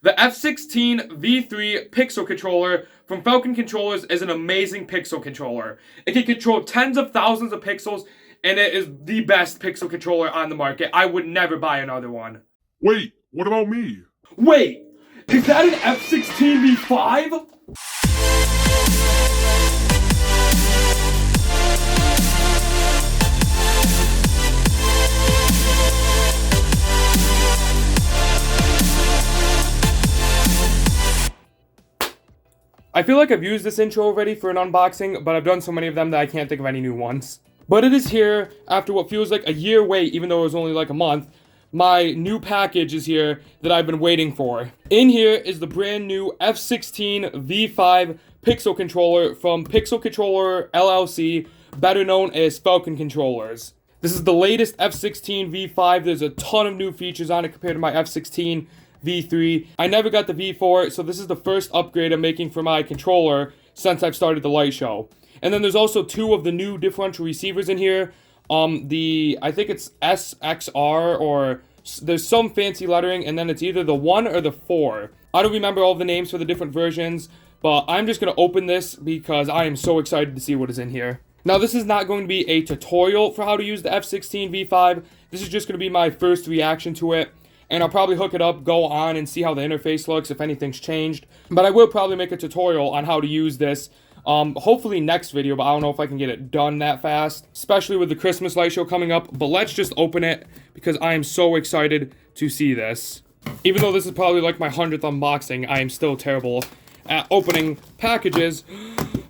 The F16v5 pixel controller from Falcon controllers is an amazing pixel controller. It can control tens of thousands of pixels, and it is the best pixel controller on the market. I would never buy another one. Wait, what about me? Wait, is that an F16v5? I feel like I've used this intro already for an unboxing, but I've done so many of them that I can't think of any new ones. But it is here after what feels like a year wait, even though it was only like a month. My new package is here that I've been waiting for. In here is the brand new F16v5 pixel controller from Pixel Controller LLC, better known as Falcon controllers. This is the latest F16v5. There's a ton of new features on it compared to my F16 V3. I never got the V4, so this is the first upgrade I'm making for my controller since I've started the light show. And then there's also two of the new differential receivers in here. I think it's SXR, or there's some fancy lettering, and then it's either the 1 or the 4. I don't remember all the names for the different versions, but I'm just going to open this because I am so excited to see what is in here. Now, this is not going to be a tutorial for how to use the F16v5. This is just going to be my first reaction to it. And I'll probably hook it up, go on, and see how the interface looks, if anything's changed. But I will probably make a tutorial on how to use this, hopefully next video, but I don't know if I can get it done that fast, especially with the Christmas light show coming up. But let's just open it, because I am so excited to see this. Even though this is probably like my 100th unboxing, I am still terrible at opening packages.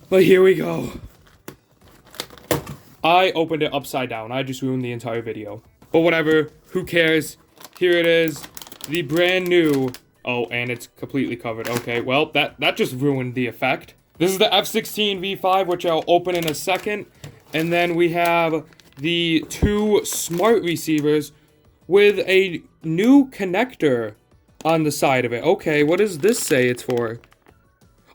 But here we go. I opened it upside down. I just ruined the entire video. But whatever, who cares? Here it is, the brand new, oh, and it's completely covered. Okay, well, that just ruined the effect. This is the F16v5, which I'll open in a second. And then we have the two smart receivers with a new connector on the side of it. Okay, what does this say it's for?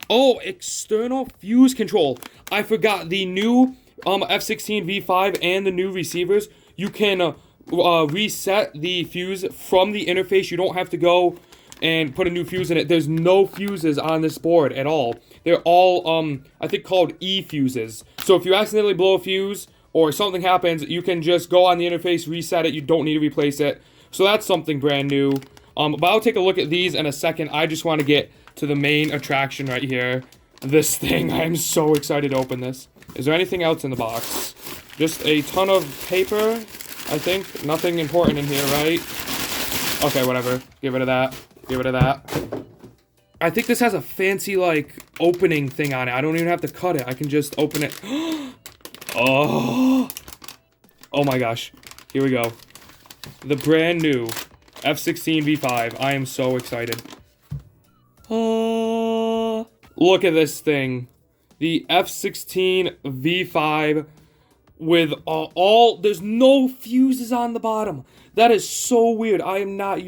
Oh, external fuse control. I forgot the new F16v5 and the new receivers. You can reset the fuse from the interface. You don't have to go and put a new fuse in it. There's no fuses on this board at all. They're all, I think, called E-fuses. So if you accidentally blow a fuse or something happens, you can just go on the interface, reset it. You don't need to replace it. So that's something brand new. But I'll take a look at these in a second. I just want to get to the main attraction right here. This thing. I'm so excited to open this. Is there anything else in the box? Just a ton of paper, I think. Nothing important in here, right? Okay, whatever. Get rid of that. Get rid of that. I think this has a fancy, like, opening thing on it. I don't even have to cut it. I can just open it. Oh! Oh my gosh. Here we go. The brand new F16v5. I am so excited. Oh! Look at this thing. The F16v5 with there's no fuses on the bottom. That is so weird. I am not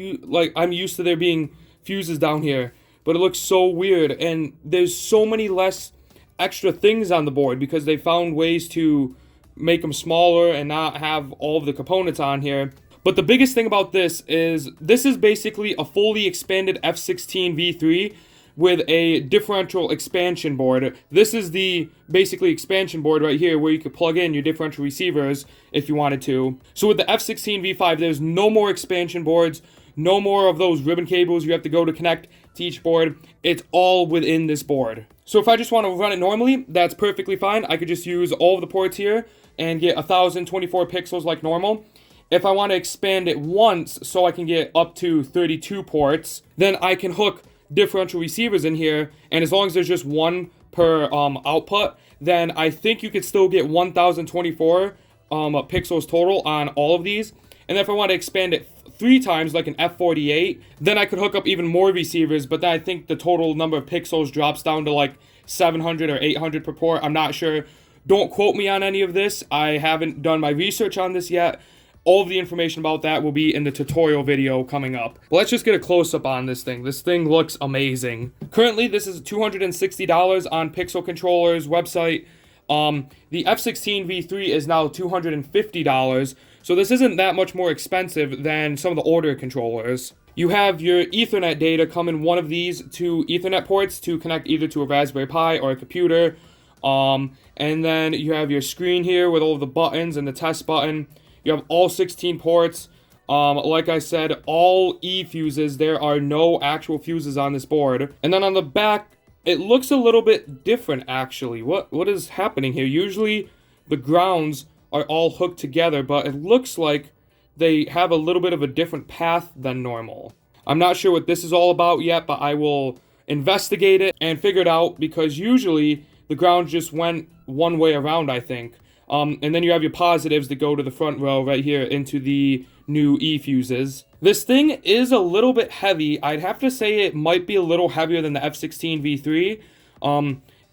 I'm used to there being fuses down here, but it looks so weird. And there's so many less extra things on the board because they found ways to make them smaller and not have all of the components on here. But the biggest thing about this is basically a fully expanded F16v3 with a differential expansion board. This is the basically expansion board right here where you could plug in your differential receivers if you wanted to. So with the F16v5, there's no more expansion boards, no more of those ribbon cables you have to go to connect to each board. It's all within this board. So if I just want to run it normally, that's perfectly fine. I could just use all of the ports here and get 1024 pixels like normal. If I want to expand it once so I can get up to 32 ports, then I can hook differential receivers in here, and as long as there's just one per output, then I think you could still get 1024 pixels total on all of these. And if I want to expand it 3 times like an F48, then I could hook up even more receivers, but then I think the total number of pixels drops down to like 700 or 800 per port. I'm not sure. Don't quote me on any of this. I haven't done my research on this yet. All of the information about that will be in the tutorial video coming up. But let's just get a close-up on this thing. This thing looks amazing. Currently, this is $260 on Pixel Controller's website. The F16v3 is now $250, so this isn't that much more expensive than some of the older controllers. You have your Ethernet data come in one of these two Ethernet ports to connect either to a Raspberry Pi or a computer. And then you have your screen here with all of the buttons and the test button. You have all 16 ports. Like I said, all E fuses. There are no actual fuses on this board. And then on the back, it looks a little bit different actually. What is happening here? Usually the grounds are all hooked together, but it looks like they have a little bit of a different path than normal. I'm not sure what this is all about yet, but I will investigate it and figure it out, because usually the ground just went one way around, I think. And then you have your positives that go to the front row right here into the new E fuses. This thing is a little bit heavy. I'd have to say it might be a little heavier than the F16v3.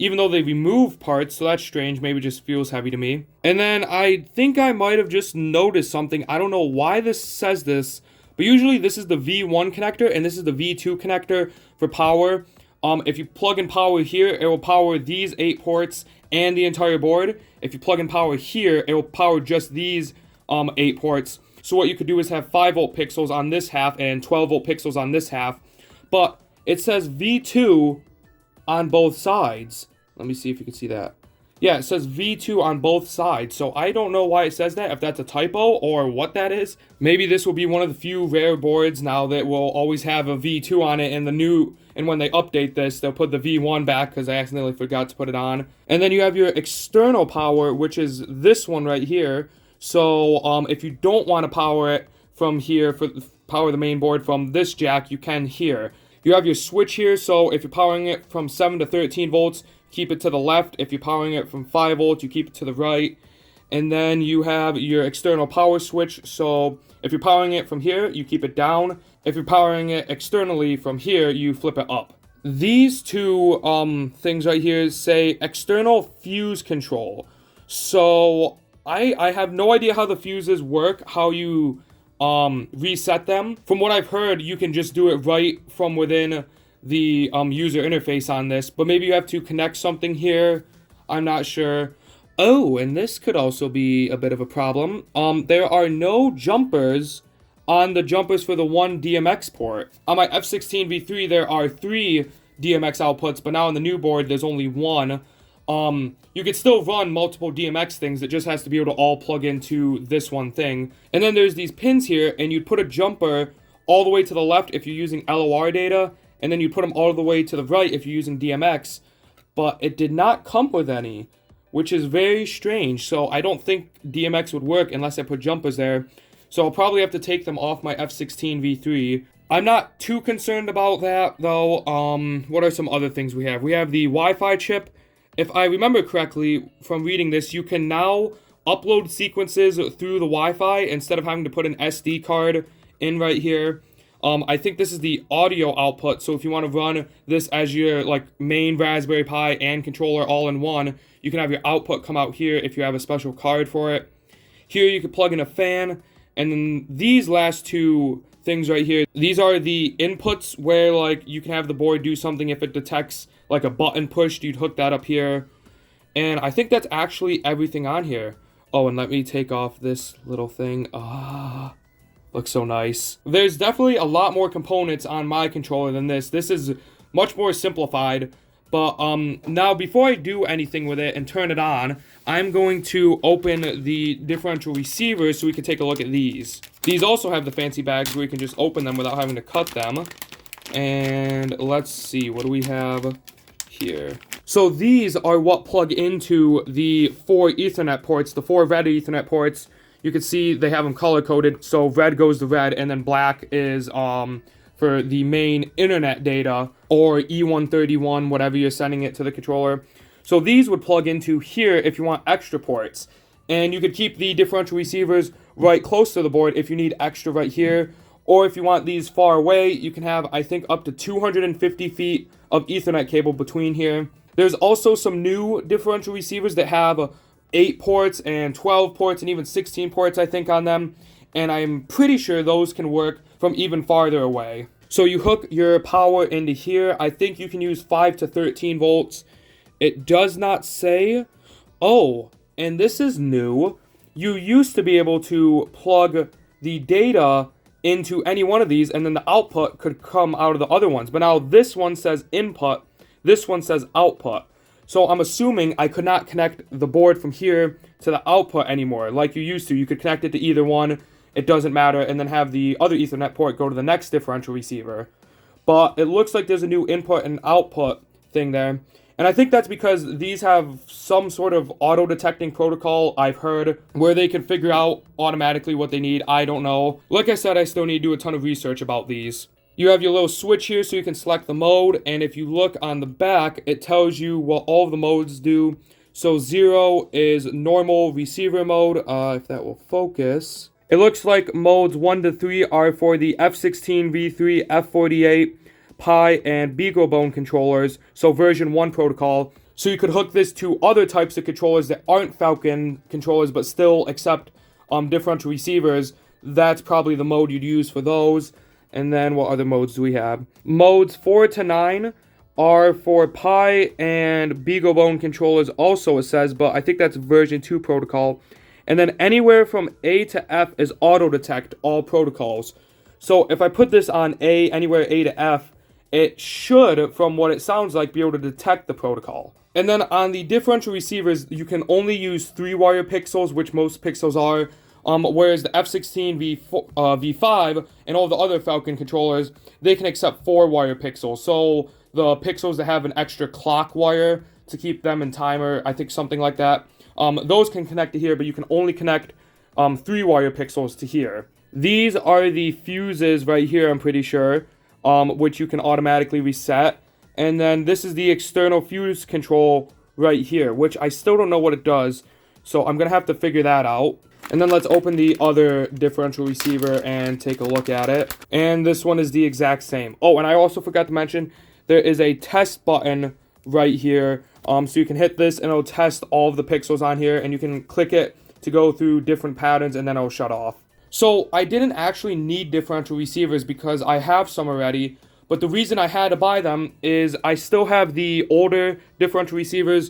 Even though they remove parts, so that's strange. Maybe it just feels heavy to me. And then I think I might have just noticed something. I don't know why this says this, but usually this is the V1 connector and this is the V2 connector for power. If you plug in power here, it will power these 8 ports and the entire board. If you plug in power here, it will power just these 8 ports. So what you could do is have 5-volt pixels on this half and 12-volt pixels on this half. But it says V2 on both sides. Let me see if you can see that. Yeah, it says V2 on both sides. So I don't know why it says that, if that's a typo or what that is. Maybe this will be one of the few rare boards now that will always have a V2 on it, and when they update this, they'll put the V1 back because I accidentally forgot to put it on. And then you have your external power, which is this one right here. So if you don't want to power it from here, power the main board from this jack, you can here. You have your switch here, so if you're powering it from 7 to 13 volts, keep it to the left. If you're powering it from 5 volts, you keep it to the right. And then you have your external power switch, so if you're powering it from here, you keep it down. If you're powering it externally from here, you flip it up. These two things right here say external fuse control. So I have no idea how the fuses work, how you reset them. From what I've heard, you can just do it right from within the user interface on this, but maybe you have to connect something here. I'm not sure. Oh, and this could also be a bit of a problem. There are no jumpers on the jumpers for the one DMX port. On my F16v3, there are 3 DMX outputs, but now on the new board, there's only 1. You could still run multiple DMX things. It just has to be able to all plug into this one thing. And then there's these pins here, and you'd put a jumper all the way to the left if you're using LOR data, and then you put them all the way to the right if you're using DMX. But it did not come with any, which is very strange. So I don't think DMX would work unless I put jumpers there. So I'll probably have to take them off my F16v3. I'm not too concerned about that, though. What are some other things we have? We have the Wi-Fi chip. If I remember correctly from reading this, you can now upload sequences through the Wi-Fi instead of having to put an SD card in right here. I think this is the audio output, so if you want to run this as your main Raspberry Pi and controller all in one, you can have your output come out here if you have a special card for it. Here you can plug in a fan, and then these last two things right here, these are the inputs where you can have the board do something if it detects a button pushed. You'd hook that up here, and I think that's actually everything on here. Oh, and let me take off this little thing. Looks so nice. There's definitely a lot more components on my controller than this. This is much more simplified. But now before I do anything with it and turn it on, I'm going to open the differential receivers so we can take a look at these. These also have the fancy bags where you can just open them without having to cut them. And let's see, what do we have here? So these are what plug into the 4 Ethernet ports, the 4 red Ethernet ports. You can see they have them color-coded, so red goes to red, and then black is for the main internet data, or E131, whatever you're sending it to the controller. So these would plug into here if you want extra ports. And you could keep the differential receivers right close to the board if you need extra right here. Or if you want these far away, you can have, I think, up to 250 feet of Ethernet cable between here. There's also some new differential receivers that have 8 ports and 12 ports and even 16 ports, I think, on them. And I'm pretty sure those can work from even farther away. So you hook your power into here. I think you can use 5 to 13 volts. It does not say. Oh, and this is new. You used to be able to plug the data into any one of these, and then the output could come out of the other ones. But now this one says input, this one says output. So I'm assuming I could not connect the board from here to the output anymore like you used to. You could connect it to either one, it doesn't matter, and then have the other Ethernet port go to the next differential receiver. But it looks like there's a new input and output thing there. And I think that's because these have some sort of auto-detecting protocol, I've heard, where they can figure out automatically what they need. I don't know. Like I said, I still need to do a ton of research about these. You have your little switch here so you can select the mode, and if you look on the back, it tells you what all of the modes do. So 0 is normal receiver mode, if that will focus. It looks like modes 1 to 3 are for the F16v5, F48, Pi, and BeagleBone controllers, so version 1 protocol. So you could hook this to other types of controllers that aren't Falcon controllers but still accept differential receivers. That's probably the mode you'd use for those. And then what other modes do we have? Modes 4 to 9 are for Pi and BeagleBone controllers also, it says, but I think that's version 2 protocol. And then anywhere from A to F is auto-detect all protocols. So if I put this on A, anywhere A to F, it should, from what it sounds like, be able to detect the protocol. And then on the differential receivers, you can only use 3-wire pixels, which most pixels are. Whereas the F16v5 and all the other Falcon controllers, they can accept 4-wire pixels. So the pixels that have an extra clock wire to keep them in timer, I think something like that, those can connect to here, but you can only connect 3-wire pixels to here. These are the fuses right here, I'm pretty sure, which you can automatically reset. And then this is the external fuse control right here, which I still don't know what it does. So I'm going to have to figure that out. And then let's open the other differential receiver and take a look at it. And this one is the exact same. Oh, and I also forgot to mention, there is a test button right here. So you can hit this and it'll test all of the pixels on here. And you can click it to go through different patterns and then it'll shut off. So I didn't actually need differential receivers because I have some already. But the reason I had to buy them is I still have the older differential receivers.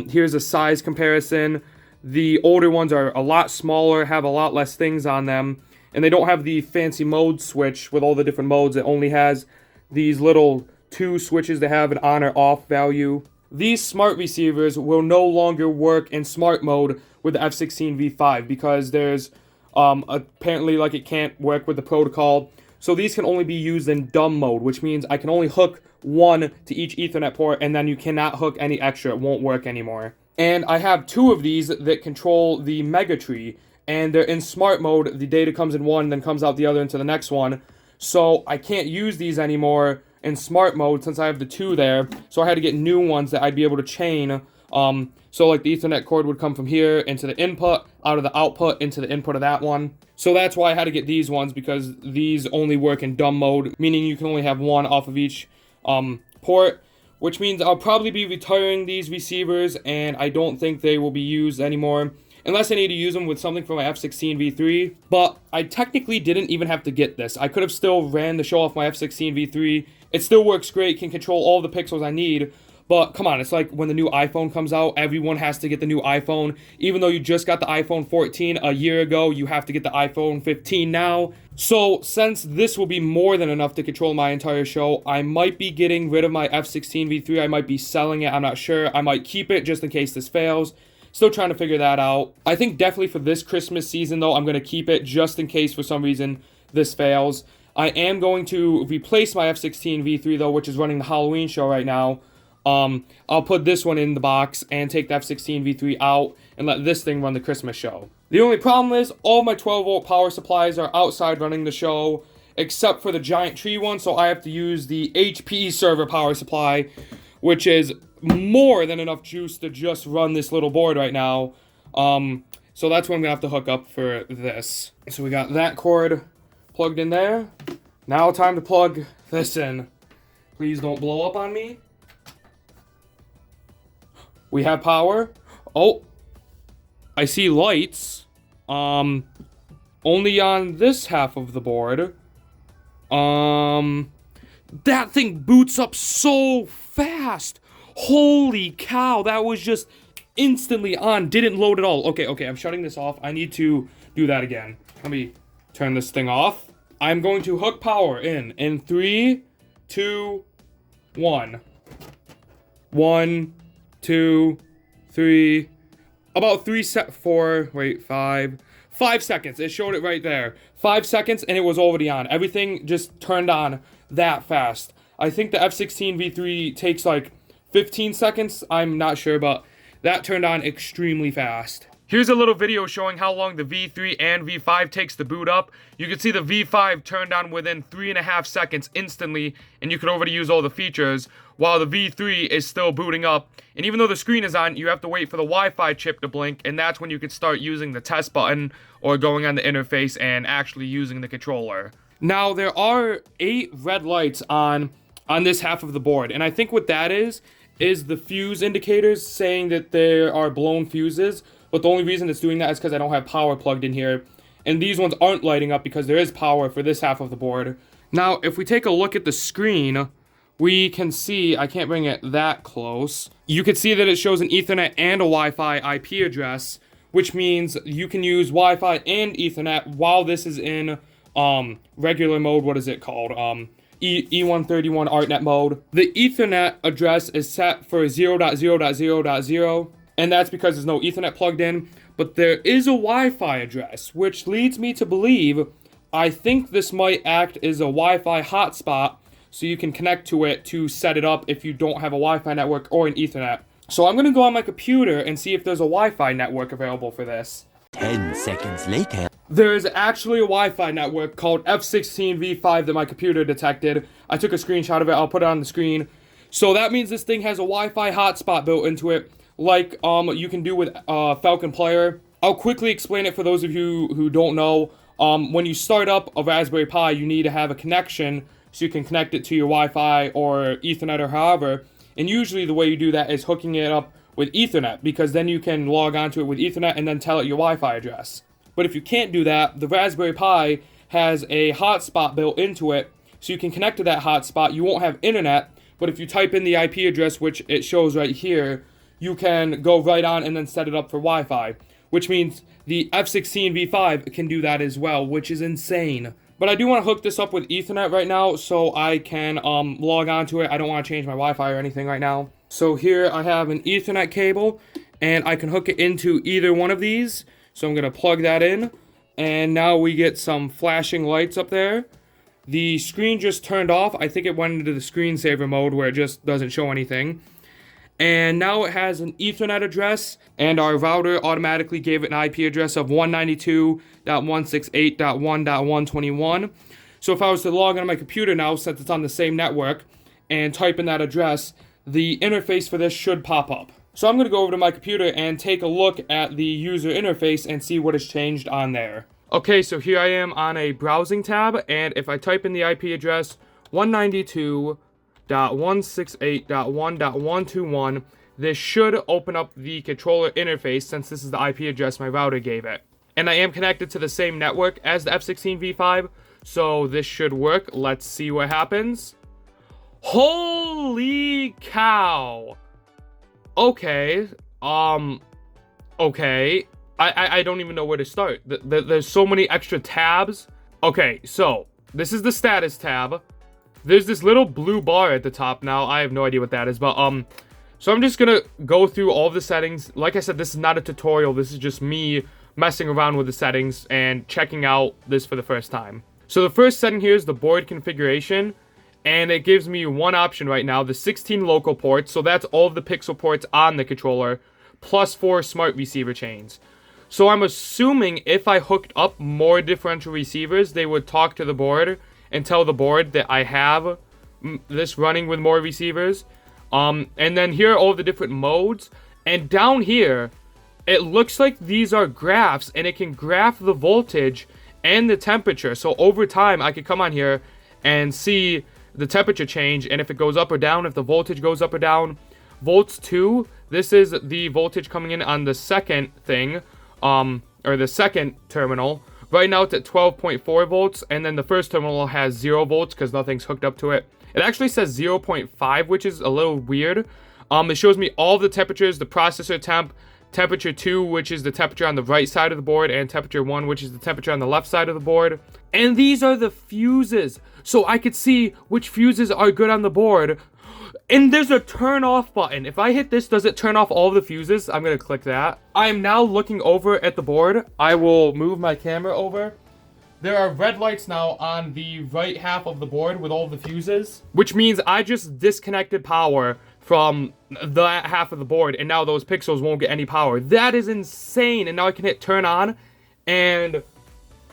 Here's a size comparison. The older ones are a lot smaller, have a lot less things on them, and they don't have the fancy mode switch with all the different modes. It only has these little 2 switches that have an on or off value. These smart receivers will no longer work in smart mode with the F16v5 because there's apparently like it can't work with the protocol. So these can only be used in dumb mode, which means I can only hook 1 to each Ethernet port, and then you cannot hook any extra. It won't work anymore. And I have 2 of these that control the mega tree, and they're in smart mode. The data comes in one, then comes out the other into the next one. So I can't use these anymore in smart mode since I have the 2 there. So I had to get new ones that I'd be able to chain. So like the Ethernet cord would come from here into the input, out of the output into the input of that one. So that's why I had to get these ones, because these only work in dumb mode, meaning you can only have 1 off of each port. Which means I'll probably be retiring these receivers, and I don't think they will be used anymore. Unless I need to use them with something for my F16v3. But I technically didn't even have to get this. I could have still ran the show off my F16v3. It still works great, can control all the pixels I need. But come on, it's like when the new iPhone comes out, everyone has to get the new iPhone. Even though you just got the iPhone 14 a year ago, you have to get the iPhone 15 now. So since this will be more than enough to control my entire show, I might be getting rid of my F16v3. I might be selling it, I'm not sure. I might keep it just in case this fails. Still trying to figure that out. I think definitely for this Christmas season though, I'm going to keep it just in case for some reason this fails. I am going to replace my F16v3 though, which is running the Halloween show right now. I'll put this one in the box and take the F16v3 out and let this thing run the Christmas show. The only problem is all my 12-volt power supplies are outside running the show, except for the giant tree one, so I have to use the HP server power supply, which is more than enough juice to just run this little board right now. So that's what I'm going to have to hook up for this. So we got that cord plugged in there. Now time to plug this in. Please don't blow up on me. We have power. Oh, I see lights. Only on this half of the board. That thing boots up so fast. Holy cow, that was just instantly on. Didn't load at all. Okay, I'm shutting this off. I need to do that again. Let me turn this thing off. I'm going to hook power in 3, 2, 1. 1, 2, 3. About 5 seconds. It showed it right there. 5 seconds and it was already on. Everything just turned on that fast. I think the F16v3 takes like 15 seconds. I'm not sure, but that turned on extremely fast. Here's a little video showing how long the V3 and V5 takes to boot up. You can see the V5 turned on within 3.5 seconds instantly, and you can already use all the features, while the V3 is still booting up. And even though the screen is on, you have to wait for the Wi-Fi chip to blink, and that's when you can start using the test button or going on the interface and actually using the controller. Now, there are 8 red lights on this half of the board, and I think what that is the fuse indicators saying that there are blown fuses. But the only reason it's doing that is because I don't have power plugged in here. And these ones aren't lighting up because there is power for this half of the board. Now, if we take a look at the screen, we can see, I can't bring it that close. You can see that it shows an Ethernet and a Wi-Fi IP address, which means you can use Wi-Fi and Ethernet while this is in regular mode. What is it called? E131 ArtNet mode. The Ethernet address is set for 0.0.0.0. And that's because there's no Ethernet plugged in, but there is a Wi-Fi address, which leads me to believe, I think this might act as a Wi-Fi hotspot, so you can connect to it to set it up if you don't have a Wi-Fi network or an Ethernet. So I'm going to go on my computer and see if there's a Wi-Fi network available for this. 10 seconds later. There is actually a Wi-Fi network called F16v5 that my computer detected. I took a screenshot of it, I'll put it on the screen. So that means this thing has a Wi-Fi hotspot built into it, like you can do with Falcon player. I'll quickly explain it for those of you who don't know. When you start up a Raspberry Pi, you need to have a connection so you can connect it to your Wi-Fi or Ethernet or however. And usually the way you do that is hooking it up with Ethernet, because then you can log onto it with Ethernet and then tell it your Wi-Fi address. But if you can't do that, the Raspberry Pi has a hotspot built into it, so you can connect to that hotspot. You won't have internet, but if you type in the IP address, which it shows right here, you can go right on and then set it up for Wi-Fi, which means the F16v5 can do that as well, which is insane. But I do want to hook this up with Ethernet right now so I can log on to it. I don't want to change my Wi-Fi or anything right now. So here I have an Ethernet cable, and I can hook it into either one of these. So I'm going to plug that in, and now we get some flashing lights up there. The screen just turned off. I think it went into the screensaver mode where it just doesn't show anything. And now it has an Ethernet address, and our router automatically gave it an IP address of 192.168.1.121. So if I was to log on my computer now, since it's on the same network, and type in that address, the interface for this should pop up. So I'm going to go over to my computer and take a look at the user interface and see what has changed on there. Okay, so here I am on a browsing tab, and if I type in the IP address 192.168.1.121, this should open up the controller interface since this is the IP address my router gave it. And I am connected to the same network as the F16v5, so this should work. Let's see what happens. Holy cow! Okay, okay. I don't even know where to start. There's so many extra tabs. Okay, so this is the status tab. There's this little blue bar at the top now. I have no idea what that is, but so I'm just gonna go through all of the settings. Like I said, this is not a tutorial. This is just me messing around with the settings and checking out this for the first time. So the first setting here is the board configuration, and it gives me one option right now, the 16 local ports. So that's all of the pixel ports on the controller, plus 4 smart receiver chains. So I'm assuming if I hooked up more differential receivers, they would talk to the board and tell the board that I have this running with more receivers. And then here are all the different modes. And down here, it looks like these are graphs, and it can graph the voltage and the temperature. So over time, I could come on here and see the temperature change, and if it goes up or down, if the voltage goes up or down. Volts 2, this is the voltage coming in on the second thing, or the second terminal. Right now it's at 12.4 volts, and then the first terminal has 0 volts because nothing's hooked up to it. It actually says 0.5, which is a little weird. It shows me all the temperatures, the processor temp, temperature 2, which is the temperature on the right side of the board, and temperature 1, which is the temperature on the left side of the board. And these are the fuses, so I could see which fuses are good on the board. And there's a turn off button. If I hit this, does it turn off all the fuses? I'm gonna click that. I am now looking over at the board. I will move my camera over. There are red lights now on the right half of the board with all the fuses, which means I just disconnected power from that half of the board, and now those pixels won't get any power. That is insane. And now I can hit turn on, and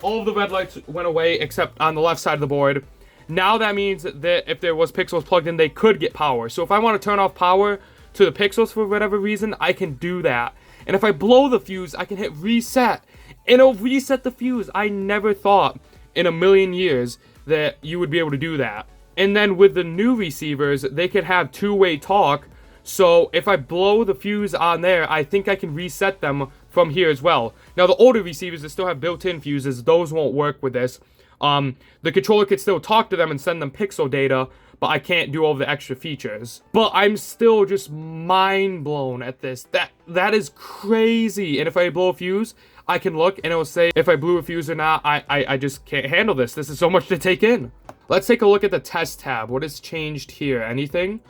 all of the red lights went away except on the left side of the board. Now that means that if there was pixels plugged in, they could get power. So if I want to turn off power to the pixels for whatever reason, I can do that. And if I blow the fuse, I can hit reset, and it'll reset the fuse. I never thought in a million years that you would be able to do that. And then with the new receivers, they could have two-way talk. So if I blow the fuse on there, I think I can reset them from here as well. Now the older receivers that still have built-in fuses, those won't work with this. The controller could still talk to them and send them pixel data, but I can't do all the extra features. But I'm still just mind blown at this. That is crazy. And if I blow a fuse, I can look and it will say if I blew a fuse or not. I just can't handle this. This is so much to take in. Let's take a look at the test tab. What has changed here? Anything?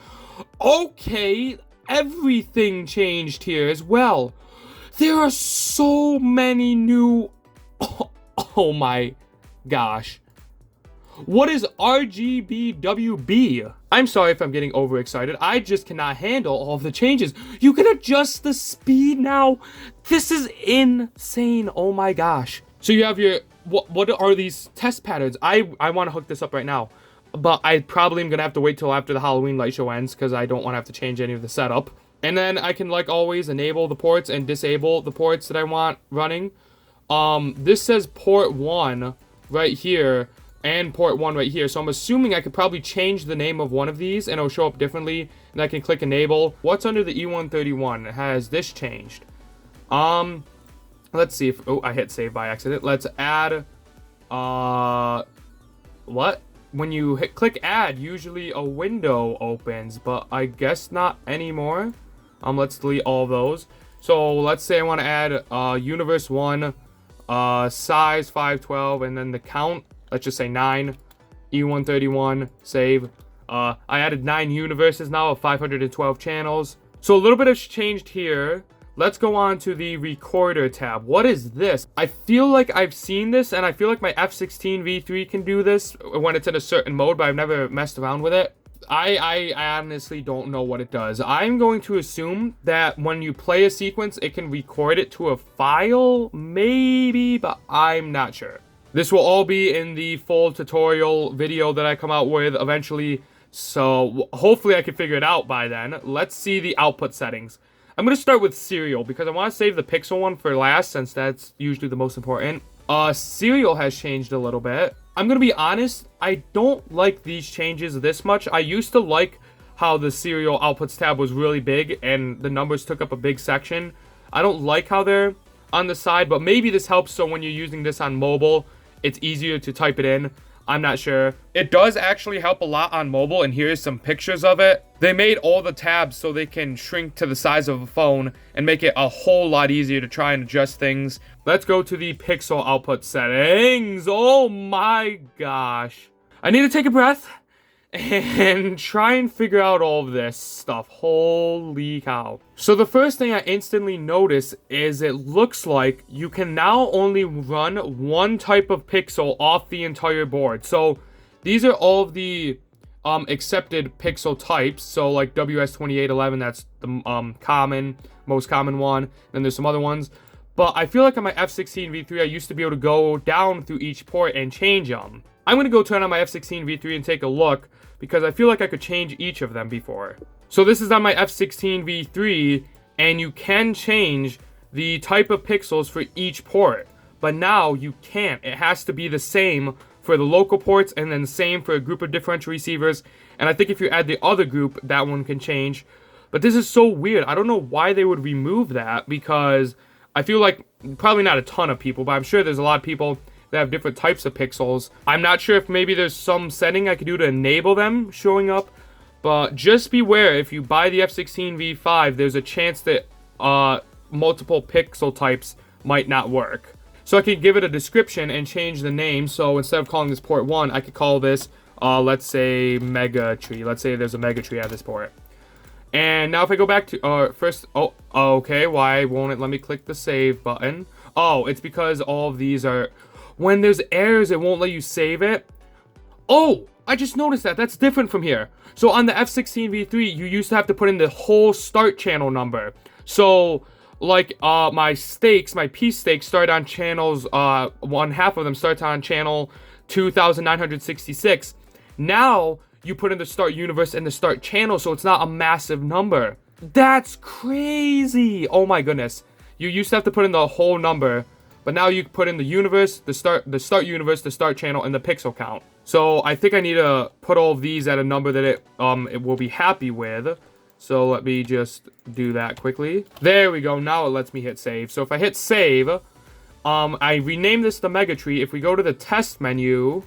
Okay, everything changed here as well. There are so many new... Oh my gosh. What is RGBWB? I'm sorry if I'm getting overexcited. I just cannot handle all of the changes. You can adjust the speed now. This is insane. Oh my gosh. So you have your... What are these test patterns? I want to hook this up right now, but I probably am gonna have to wait till after the Halloween light show ends because I don't want to have to change any of the setup. And then I can, like always, enable the ports and disable the ports that I want running. This says port 1 right here and port 1 right here, so I'm assuming I could probably change the name of one of these and it'll show up differently, and I can click enable. What's under the E131? Has this changed? Let's see if... Oh, I hit save by accident. Let's add... What? When you click add, usually a window opens, but I guess not anymore. Let's delete all those. So let's say I want to add universe 1, size 512, and then the count, let's just say 9. E131, save. I added 9 universes now of 512 channels. So a little bit has changed here. Let's go on to the recorder tab. What is this? I feel like I've seen this, and I feel like my F16v5 can do this when it's in a certain mode, but I've never messed around with it. I honestly don't know what it does. I'm going to assume that when you play a sequence, it can record it to a file, maybe, but I'm not sure. This will all be in the full tutorial video that I come out with eventually, so hopefully I can figure it out by then. Let's see the output settings. I'm going to start with serial because I want to save the pixel one for last since that's usually the most important. Serial has changed a little bit. I'm going to be honest, I don't like these changes this much. I used to like how the serial outputs tab was really big and the numbers took up a big section. I don't like how they're on the side, but maybe this helps so when you're using this on mobile, it's easier to type it in. I'm not sure. It does actually help a lot on mobile, and here's some pictures of it. They made all the tabs so they can shrink to the size of a phone and make it a whole lot easier to try and adjust things. Let's go to the pixel output settings. Oh my gosh. I need to take a breath and try and figure out all of this stuff. Holy cow. So the first thing I instantly notice is it looks like you can now only run one type of pixel off the entire board. So these are all of the accepted pixel types. So like WS2811, that's the most common one. Then there's some other ones. But I feel like on my F16v3, I used to be able to go down through each port and change them. I'm going to go turn on my F16v3 and take a look because I feel like I could change each of them before. So this is on my F16v3, and you can change the type of pixels for each port. But now you can't. It has to be the same for the local ports and then the same for a group of differential receivers. And I think if you add the other group, that one can change. But this is so weird. I don't know why they would remove that because I feel like probably not a ton of people, but I'm sure there's a lot of people that have different types of pixels. I'm not sure if maybe there's some setting I could do to enable them showing up, but just beware if you buy the F16v5, there's a chance that multiple pixel types might not work. So I can give it a description and change the name. So instead of calling this port 1, I could call this, let's say, Mega Tree. Let's say there's a Mega Tree at this port. And now if I go back to, first, okay, why won't it let me click the save button? Oh, it's because all of these are, when there's errors, it won't let you save it. Oh, I just noticed that. That's different from here. So on the F16v3, you used to have to put in the whole start channel number. So, like, my piece stakes start on channels, one half of them starts on channel 2966. Now, you put in the start universe and the start channel, so it's not a massive number. That's crazy! Oh my goodness. You used to have to put in the whole number, but now you put in the universe, the start universe, the start channel, and the pixel count. So I think I need to put all of these at a number that it will be happy with. So let me just do that quickly. There we go. Now it lets me hit save. So if I hit save, I rename this the Mega Tree. If we go to the test menu,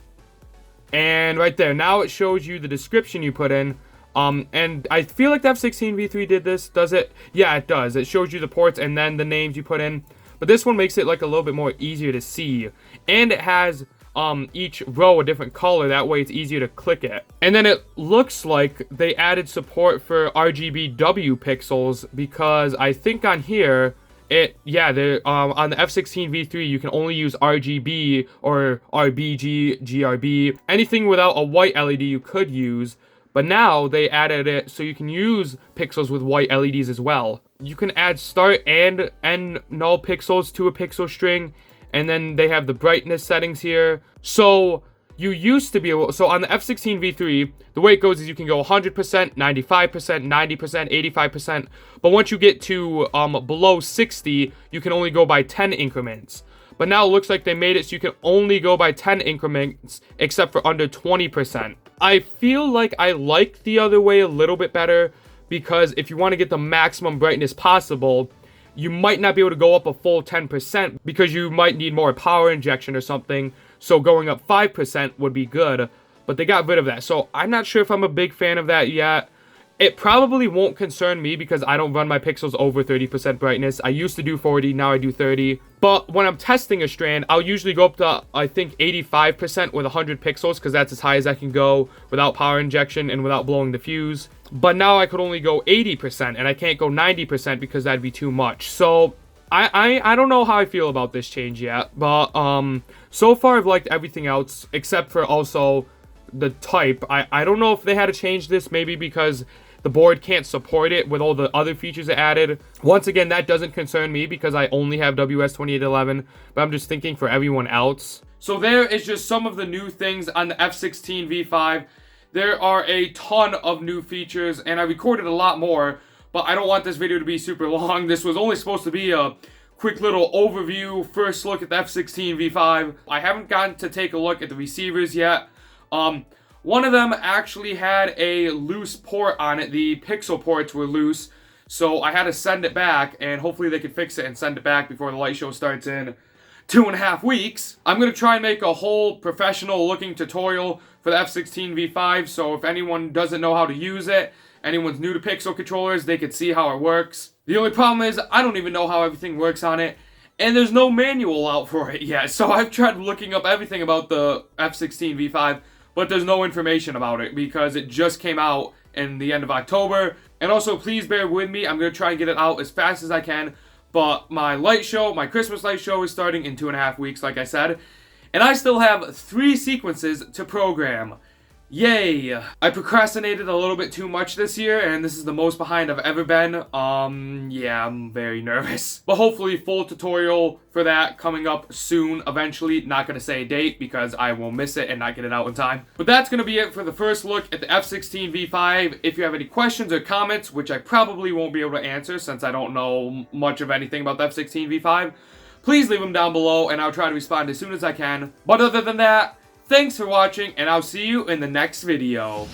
and right there, now it shows you the description you put in. And I feel like the F16v3 did this. Does it? Yeah, it does. It shows you the ports and then the names you put in. But this one makes it like a little bit more easier to see. And it has each row a different color. That way it's easier to click it. And then it looks like they added support for RGBW pixels, because I think on here, on the F16v3, you can only use RGB or RBG, GRB. Anything without a white LED you could use. But now they added it so you can use pixels with white LEDs as well. You can add start and end null pixels to a pixel string. And then they have the brightness settings here. So you used to be able, so on the F16v3, the way it goes is you can go 100%, 95%, 90%, 85%. But once you get to below 60, you can only go by 10 increments. But now it looks like they made it so you can only go by 10 increments, except for under 20%. I feel like I like the other way a little bit better, because if you want to get the maximum brightness possible, you might not be able to go up a full 10% because you might need more power injection or something. So going up 5% would be good, but they got rid of that. So I'm not sure if I'm a big fan of that yet. It probably won't concern me because I don't run my pixels over 30% brightness. I used to do 40, now I do 30. But when I'm testing a strand, I'll usually go up to, I think, 85% with 100 pixels, because that's as high as I can go without power injection and without blowing the fuse. But now I could only go 80%, and I can't go 90% because that'd be too much. So I don't know how I feel about this change yet. But so far I've liked everything else, except for also the type. I don't know if they had to change this, maybe because the board can't support it with all the other features it added. Once again, that doesn't concern me because I only have WS2811, but I'm just thinking for everyone else. So there is just some of the new things on the F16v5. There are a ton of new features, and I recorded a lot more, but I don't want this video to be super long. This was only supposed to be a quick little overview, first look at the F16v5. I haven't gotten to take a look at the receivers yet. One of them actually had a loose port on it. The pixel ports were loose, so I had to send it back, and hopefully they could fix it and send it back before the light show starts in 2.5 weeks. I'm going to try and make a whole professional looking tutorial for the F16v5, so if anyone doesn't know how to use it, anyone's new to pixel controllers, they could see how it works. The only problem is I don't even know how everything works on it, and there's no manual out for it yet. So I've tried looking up everything about the F16v5, but there's no information about it because it just came out in the end of October. And also, please bear with me. I'm going to try and get it out as fast as I can. But my light show, my Christmas light show, is starting in 2.5 weeks, like I said. And I still have 3 sequences to program. Yay! I procrastinated a little bit too much this year, and this is the most behind I've ever been. Yeah, I'm very nervous. But hopefully full tutorial for that coming up soon, eventually. Not gonna say a date because I will miss it and not get it out in time. But that's gonna be it for the first look at the F16v5. If you have any questions or comments, which I probably won't be able to answer since I don't know much of anything about the F16v5, please leave them down below and I'll try to respond as soon as I can. But other than that, thanks for watching, and I'll see you in the next video.